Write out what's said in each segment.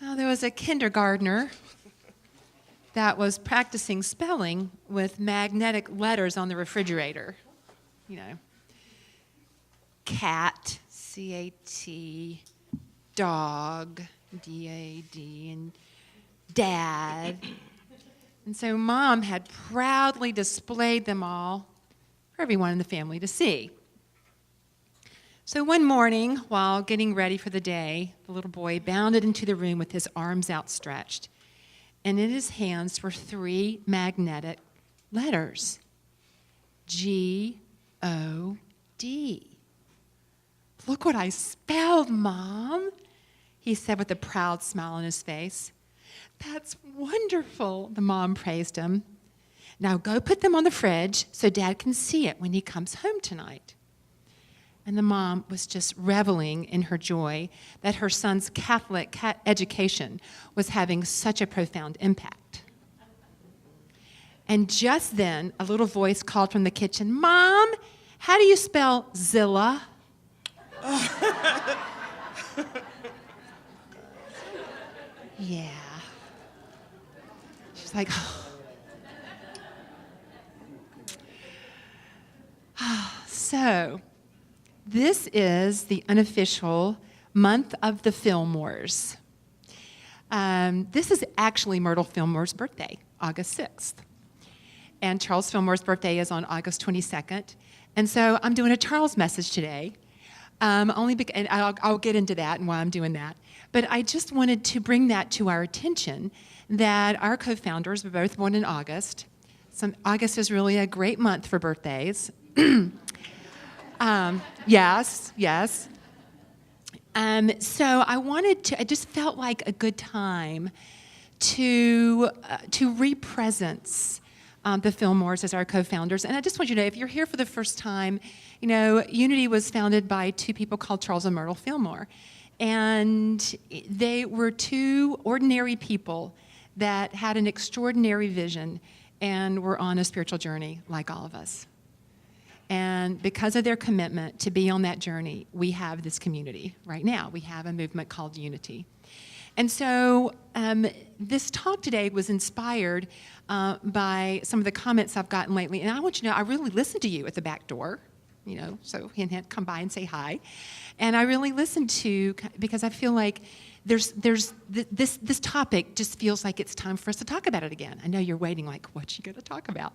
Well, there was a kindergartner that was practicing spelling with magnetic letters on the refrigerator. You know, cat, C-A-T, dog, D-A-D, and dad. And so Mom had proudly displayed them all for everyone in the family to see. So one morning, while getting ready for the day, the little boy bounded into the room with his arms outstretched, and in his hands were 3 magnetic letters, G-O-D. "Look what I spelled, Mom," he said with a proud smile on his face. "That's wonderful," the mom praised him. "Now go put them on the fridge so Dad can see it when he comes home tonight." And the mom was just reveling in her joy that her son's Catholic education was having such a profound impact. And just then, a little voice called from the kitchen, "Mom, how do you spell Zilla?" Yeah. She's like, So, this is the unofficial month of the Fillmores. This is actually Myrtle Fillmore's birthday, August 6th. And Charles Fillmore's birthday is on August 22nd. And so I'm doing a Charles message today, and I'll get into that and why I'm doing that. But I just wanted to bring that to our attention, that our co-founders were both born in August. August is really a great month for birthdays. Yes. So I just felt like a good time to re-presence the Fillmores as our co-founders. And I just want you to know, if you're here for the first time, you know, Unity was founded by 2 people called Charles and Myrtle Fillmore. And they were 2 ordinary people that had an extraordinary vision and were on a spiritual journey like all of us. And because of their commitment to be on that journey, we have this community right now. We have a movement called Unity. And so this talk today was inspired by some of the comments I've gotten lately. And I want you to know, I really listened to you at the back door, you know, so hint, hint, come by and say hi. And I really listened to, because I feel like this topic just feels like it's time for us to talk about it again. I know you're waiting like, what's she going to talk about?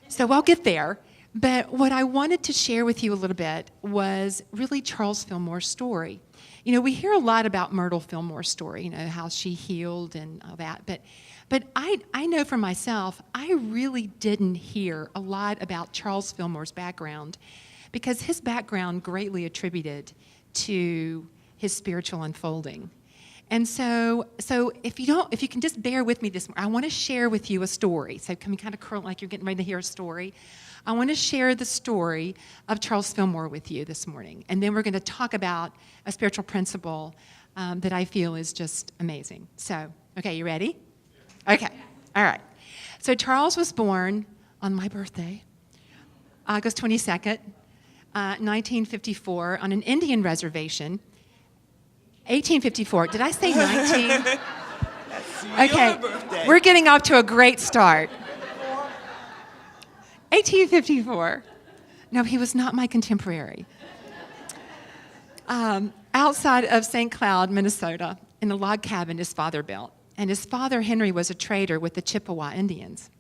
So I'll get there. But what I wanted to share with you a little bit was really Charles Fillmore's story. You know, we hear a lot about Myrtle Fillmore's story, you know, how she healed and all that. But I know for myself, I really didn't hear a lot about Charles Fillmore's background, because his background greatly attributed to his spiritual unfolding. And so if you can just bear with me this morning, I want to share with you a story. So come kind of curl like you're getting ready to hear a story. I want to share the story of Charles Fillmore with you this morning. And then we're going to talk about a spiritual principle that I feel is just amazing. So, okay, you ready? Okay, all right. So Charles was born on my birthday, August 22nd, 1954, on an Indian reservation. 1854. Did I say 19? Okay, we're getting off to a great start. 1854. No, he was not my contemporary. Outside of St. Cloud, Minnesota, in a log cabin his father built. And his father, Henry, was a trader with the Chippewa Indians.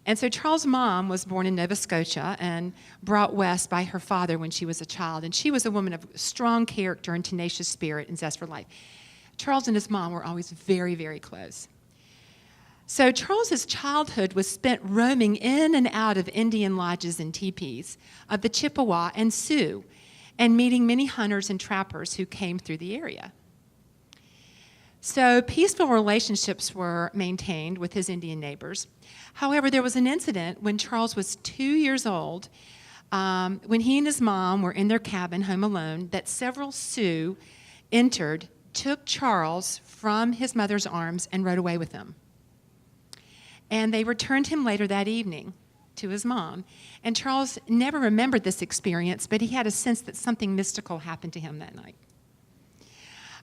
And so Charles' mom was born in Nova Scotia and brought west by her father when she was a child. And she was a woman of strong character and tenacious spirit and zest for life. Charles and his mom were always very, very close. So Charles's childhood was spent roaming in and out of Indian lodges and teepees of the Chippewa and Sioux, and meeting many hunters and trappers who came through the area. So peaceful relationships were maintained with his Indian neighbors. However, there was an incident when Charles was 2 years old, when he and his mom were in their cabin home alone, that several Sioux entered, took Charles from his mother's arms, and rode away with him. And they returned him later that evening to his mom. And Charles never remembered this experience, but he had a sense that something mystical happened to him that night.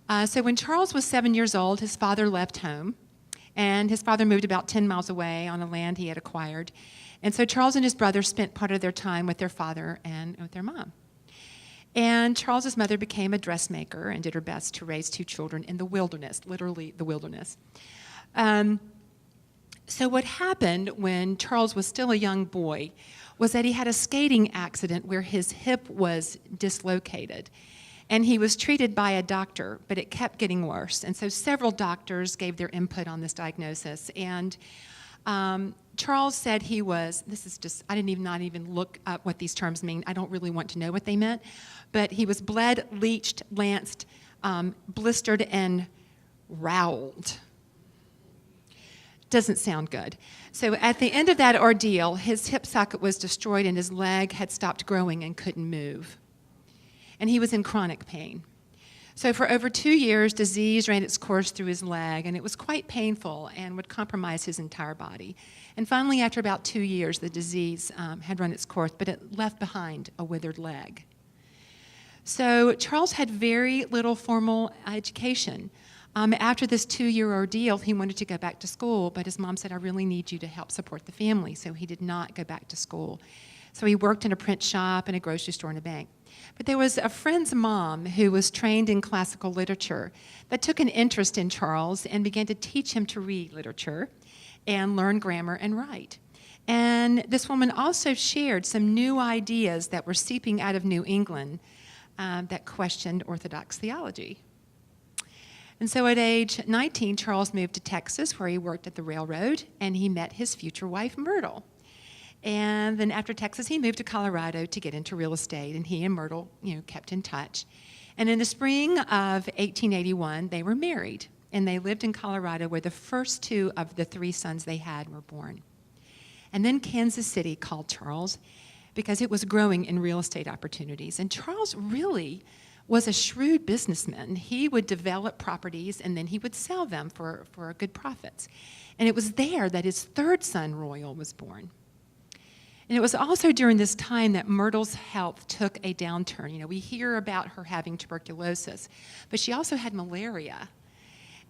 So when Charles was 7 years old, his father left home, and his father moved about 10 miles away on a land he had acquired. And so Charles and his brother spent part of their time with their father and with their mom. And Charles's mother became a dressmaker and did her best to raise 2 children in the wilderness, literally the wilderness. So what happened when Charles was still a young boy was that he had a skating accident where his hip was dislocated. And he was treated by a doctor, but it kept getting worse. And so several doctors gave their input on this diagnosis. And Charles said he was, I didn't not even look up what these terms mean. I don't really want to know what they meant. But he was bled, leeched, lanced, blistered, and roweled. Doesn't sound good. So at the end of that ordeal, his hip socket was destroyed and his leg had stopped growing and couldn't move. And he was in chronic pain. So for over 2 years, disease ran its course through his leg, and it was quite painful and would compromise his entire body. And finally, after about 2 years, the disease had run its course, but it left behind a withered leg. So Charles had very little formal education. After this 2-year ordeal, he wanted to go back to school, but his mom said, I really need you to help support the family, so he did not go back to school. So he worked in a print shop and a grocery store and a bank. But there was a friend's mom who was trained in classical literature that took an interest in Charles and began to teach him to read literature and learn grammar and write. And this woman also shared some new ideas that were seeping out of New England that questioned Orthodox theology. And so at age 19, Charles moved to Texas, where he worked at the railroad, and he met his future wife, Myrtle. And then after Texas, he moved to Colorado to get into real estate, and he and Myrtle, kept in touch. And in the spring of 1881, they were married, and they lived in Colorado, where the first 2 of the 3 sons they had were born. And then Kansas City called Charles because it was growing in real estate opportunities. And Charles really was a shrewd businessman. He would develop properties, and then he would sell them for good profits. And it was there that his 3rd son, Royal, was born. And it was also during this time that Myrtle's health took a downturn. We hear about her having tuberculosis, but she also had malaria.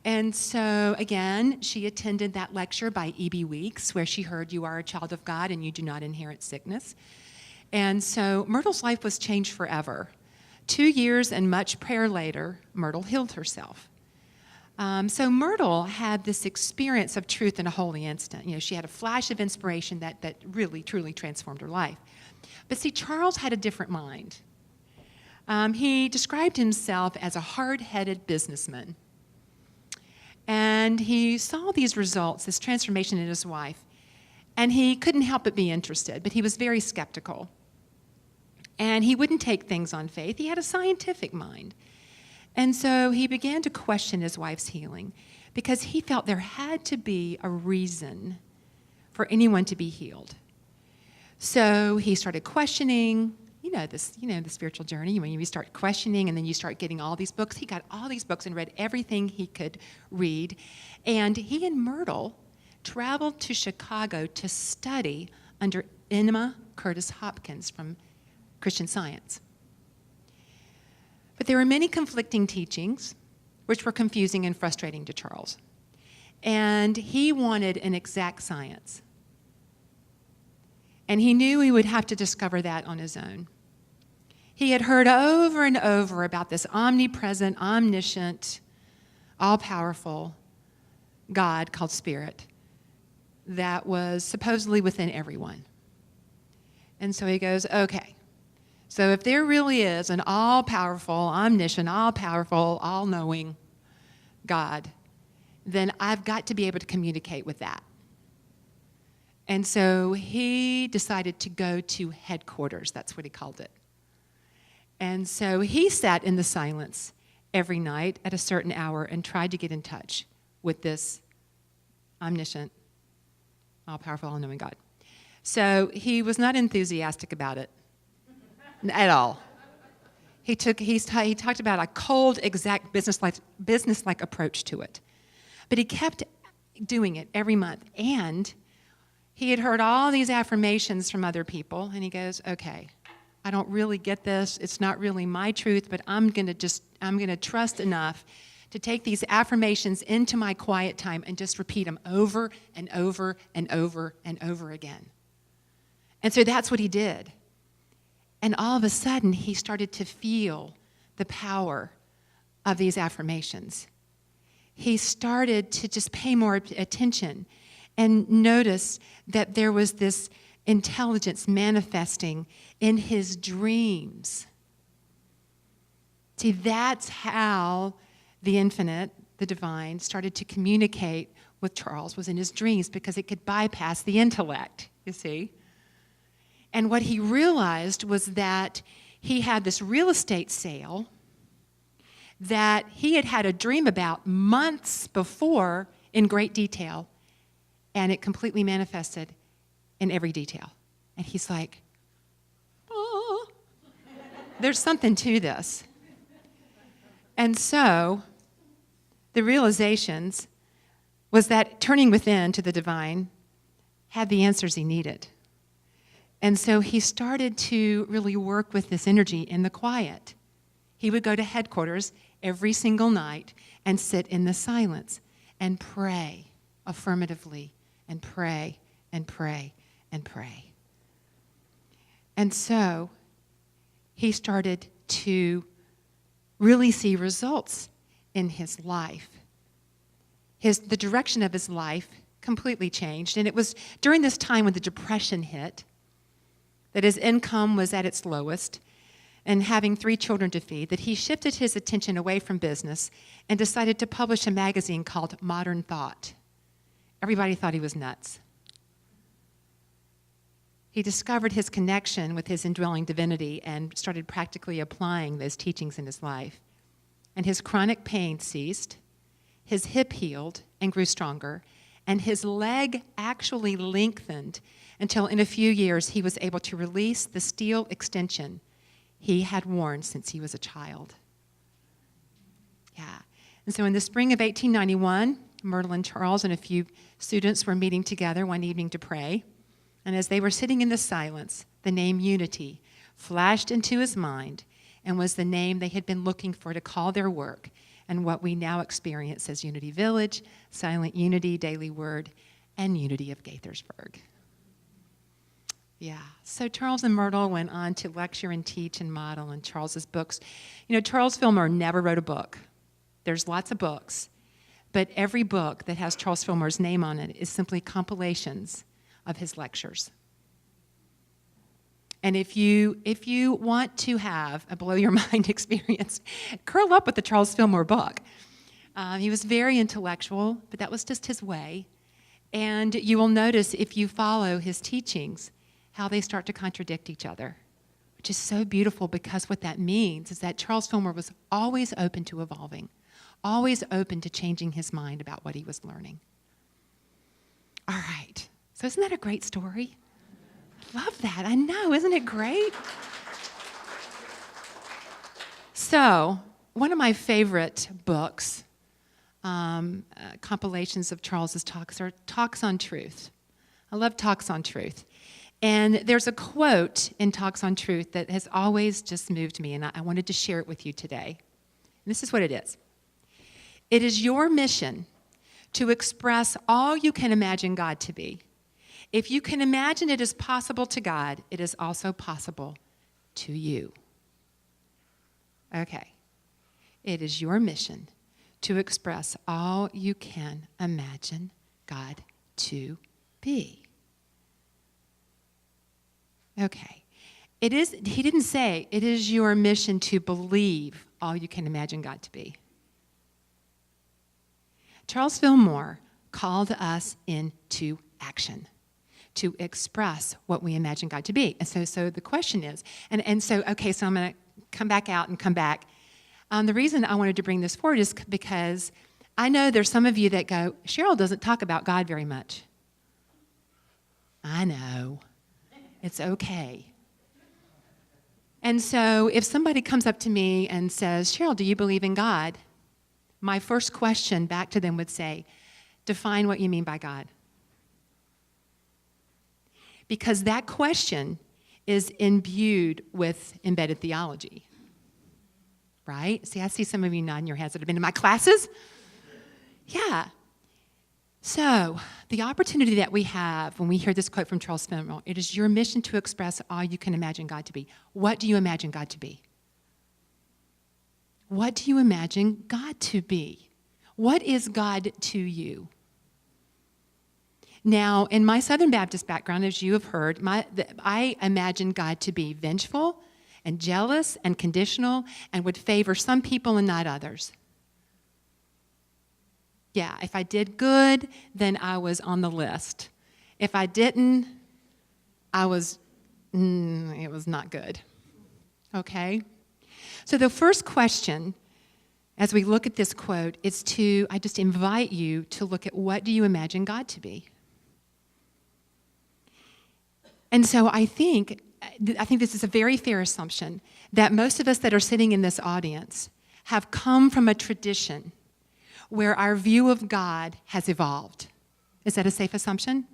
And so, again, she attended that lecture by E.B. Weeks, where she heard, you are a child of God and you do not inherit sickness. And so Myrtle's life was changed forever. 2 years and much prayer later, Myrtle healed herself. So Myrtle had this experience of truth in a holy instant. She had a flash of inspiration that really, truly transformed her life. But see, Charles had a different mind. He described himself as a hard-headed businessman. And he saw these results, this transformation in his wife, and he couldn't help but be interested, but he was very skeptical. And he wouldn't take things on faith. He had a scientific mind. And so he began to question his wife's healing because he felt there had to be a reason for anyone to be healed. So he started questioning, the spiritual journey. When you start questioning and then you start getting all these books. He got all these books and read everything he could read. And he and Myrtle traveled to Chicago to study under Emma Curtis Hopkins from Christian Science. But there were many conflicting teachings, which were confusing and frustrating to Charles. And he wanted an exact science. And he knew he would have to discover that on his own. He had heard over and over about this omnipresent, omniscient, all-powerful God called Spirit that was supposedly within everyone. And so he goes, okay, so if there really is an all-powerful, omniscient, all-powerful, all-knowing God, then I've got to be able to communicate with that. And so he decided to go to headquarters. That's what he called it. And so he sat in the silence every night at a certain hour and tried to get in touch with this omniscient, all-powerful, all-knowing God. So he was not enthusiastic about it at all. He talked about a cold, exact, business-like approach to it. But he kept doing it every month. And he had heard all these affirmations from other people, and he goes, okay, I don't really get this. It's not really my truth, but I'm going to trust enough to take these affirmations into my quiet time and just repeat them over and over and over and over again. And so that's what he did. And all of a sudden, he started to feel the power of these affirmations. He started to just pay more attention and notice that there was this intelligence manifesting in his dreams. See, that's how the infinite, the divine, started to communicate with Charles, was in his dreams, because it could bypass the intellect, you see. And what he realized was that he had this real estate sale that he had had a dream about months before in great detail, and it completely manifested in every detail. And he's like, oh, there's something to this. And so the realizations was that turning within to the divine had the answers he needed. And so he started to really work with this energy in the quiet. He would go to headquarters every single night and sit in the silence and pray affirmatively and pray and pray and pray. And so he started to really see results in his life. The direction of his life completely changed. And it was during this time when the Depression hit that his income was at its lowest and having 3 children to feed, that he shifted his attention away from business and decided to publish a magazine called Modern Thought. Everybody thought he was nuts. He discovered his connection with his indwelling divinity and started practically applying those teachings in his life. And his chronic pain ceased, his hip healed and grew stronger, and his leg actually lengthened until in a few years he was able to release the steel extension he had worn since he was a child. Yeah. And so in the spring of 1891, Myrtle and Charles and a few students were meeting together one evening to pray. And as they were sitting in the silence, the name Unity flashed into his mind and was the name they had been looking for to call their work and what we now experience as Unity Village, Silent Unity, Daily Word, and Unity of Gaithersburg. Yeah, so Charles and Myrtle went on to lecture and teach and model in Charles's books. You know, Charles Fillmore never wrote a book. There's lots of books, but every book that has Charles Fillmore's name on it is simply compilations of his lectures. And if you want to have a blow-your-mind experience, curl up with the Charles Fillmore book. He was very intellectual, but that was just his way. And you will notice if you follow his teachings, how they start to contradict each other, which is so beautiful, because what that means is that Charles Fillmore was always open to evolving, always open to changing his mind about what he was learning. All right, so isn't that a great story? I love that, I know, isn't it great? So, one of my favorite books, compilations of Charles's talks, are Talks on Truth. I love Talks on Truth. And there's a quote in Talks on Truth that has always just moved me, and I wanted to share it with you today. And this is what it is. It is your mission to express all you can imagine God to be. If you can imagine it is possible to God, it is also possible to you. Okay. It is your mission to express all you can imagine God to be. Okay. He didn't say, it is your mission to believe all you can imagine God to be. Charles Fillmore called us into action to express what we imagine God to be. And so the question is, so I'm going to come back out and come back. The reason I wanted to bring this forward is because I know there's some of you that go, Sheryl doesn't talk about God very much. I know. It's okay. And so if somebody comes up to me and says, Sheryl, do you believe in God? My first question back to them would say, define what you mean by God. Because that question is imbued with embedded theology. right? See, I see some of you nodding your heads that have been in my classes. Yeah. So, the opportunity that we have when we hear this quote from Charles Fillmore, it is your mission to express all you can imagine God to be. What do you imagine God to be? What do you imagine God to be? What is God to you? Now, in my Southern Baptist background, as you have heard, I imagine God to be vengeful and jealous and conditional and would favor some people and not others. Yeah, if I did good, then I was on the list. If I didn't, it was not good. Okay? So the first question, as we look at this quote, is I just invite you to look at what do you imagine God to be? And so I think this is a very fair assumption that most of us that are sitting in this audience have come from a tradition where our view of God has evolved. Is that a safe assumption?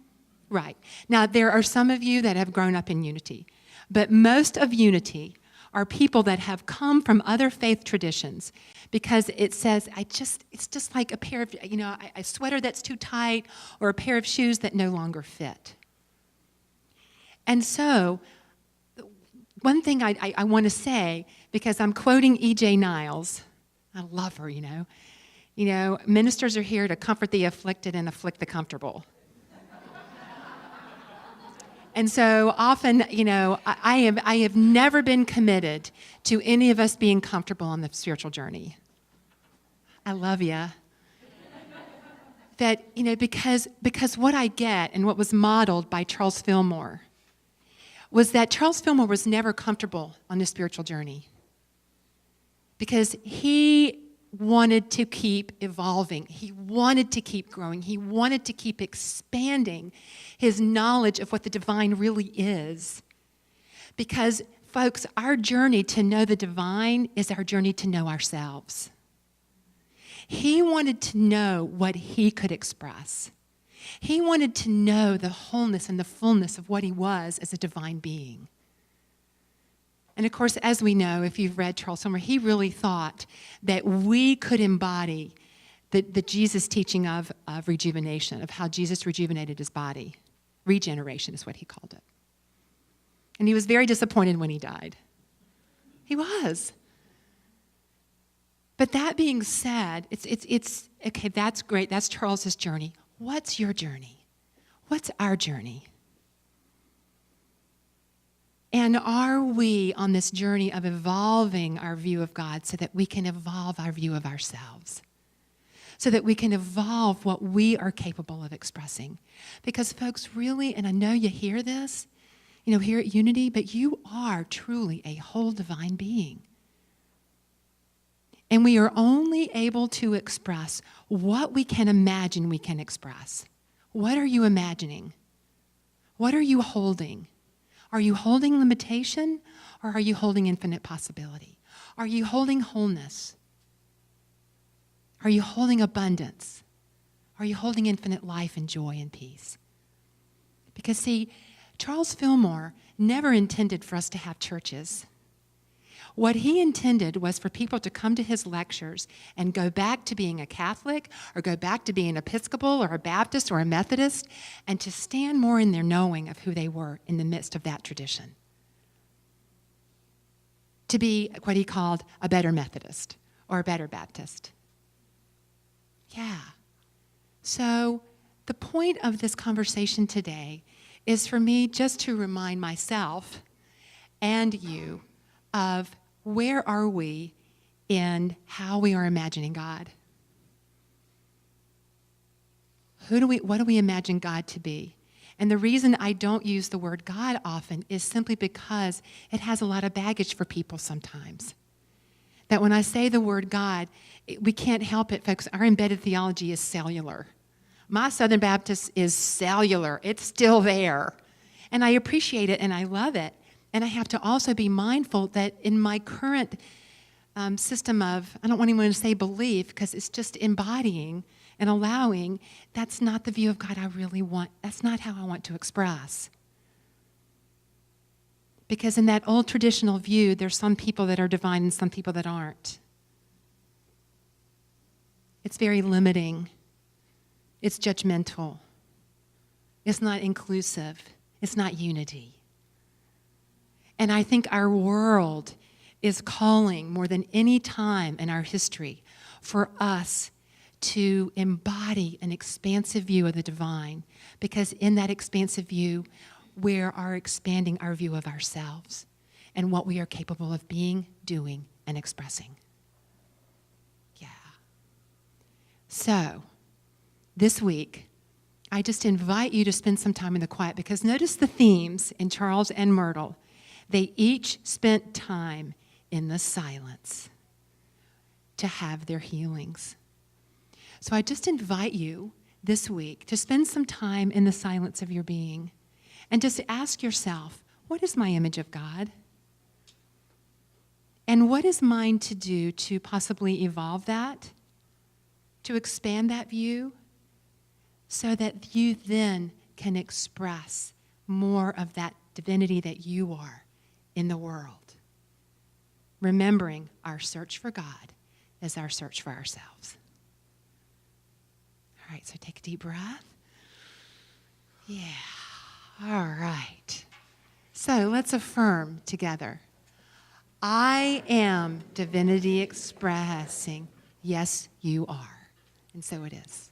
Right. Now, there are some of you that have grown up in Unity, but most of Unity are people that have come from other faith traditions because it says, it's just like a pair of, a sweater that's too tight or a pair of shoes that no longer fit. And so, one thing I want to say, because I'm quoting E.J. Niles, I love her, ministers are here to comfort the afflicted and afflict the comfortable. And so often, I have never been committed to any of us being comfortable on the spiritual journey. I love you. That, because what I get and what was modeled by Charles Fillmore was that Charles Fillmore was never comfortable on the spiritual journey because he wanted to keep evolving. He wanted to keep growing. He wanted to keep expanding his knowledge of what the divine really is. Because, folks, our journey to know the divine is our journey to know ourselves. He wanted to know what he could express. He wanted to know the wholeness and the fullness of what he was as a divine being. And of course, as we know, if you've read Charles Fillmore, he really thought that we could embody the Jesus teaching of rejuvenation, of how Jesus rejuvenated his body. Regeneration is what he called it. And he was very disappointed when he died. He was. But that being said, it's okay, that's great. That's Charles's journey. What's your journey? What's our journey? And are we on this journey of evolving our view of God so that we can evolve our view of ourselves? So that we can evolve what we are capable of expressing? Because folks, really, and I know you hear this, here at Unity, but you are truly a whole divine being. And we are only able to express what we can imagine we can express. What are you imagining? What are you holding? Are you holding limitation or are you holding infinite possibility? Are you holding wholeness? Are you holding abundance? Are you holding infinite life and joy and peace? Because see, Charles Fillmore never intended for us to have churches. What he intended was for people to come to his lectures and go back to being a Catholic or go back to being Episcopal or a Baptist or a Methodist and to stand more in their knowing of who they were in the midst of that tradition. To be what he called a better Methodist or a better Baptist. Yeah. So the point of this conversation today is for me just to remind myself and you of where are we in how we are imagining God? What do we imagine God to be? And the reason I don't use the word God often is simply because it has a lot of baggage for people sometimes. That when I say the word God, we can't help it, folks. Our embedded theology is cellular. My Southern Baptist is cellular. It's still there. And I appreciate it and I love it. And I have to also be mindful that in my current system of, I don't want anyone to say belief, because it's just embodying and allowing, that's not the view of God I really want. That's not how I want to express. Because in that old traditional view, there's some people that are divine and some people that aren't. It's very limiting. It's judgmental. It's not inclusive. It's not unity. And I think our world is calling more than any time in our history for us to embody an expansive view of the divine, because in that expansive view, we are expanding our view of ourselves and what we are capable of being, doing, and expressing. Yeah. So, this week, I just invite you to spend some time in the quiet, because notice the themes in Charles and Myrtle. They each spent time in the silence to have their healings. So I just invite you this week to spend some time in the silence of your being and just ask yourself, what is my image of God? And what is mine to do to possibly evolve that, to expand that view, so that you then can express more of that divinity that you are in the world? Remembering our search for God is our search for ourselves. All right, so take a deep breath. Yeah, all right. So let's affirm together. I am divinity expressing. Yes, you are. And so it is.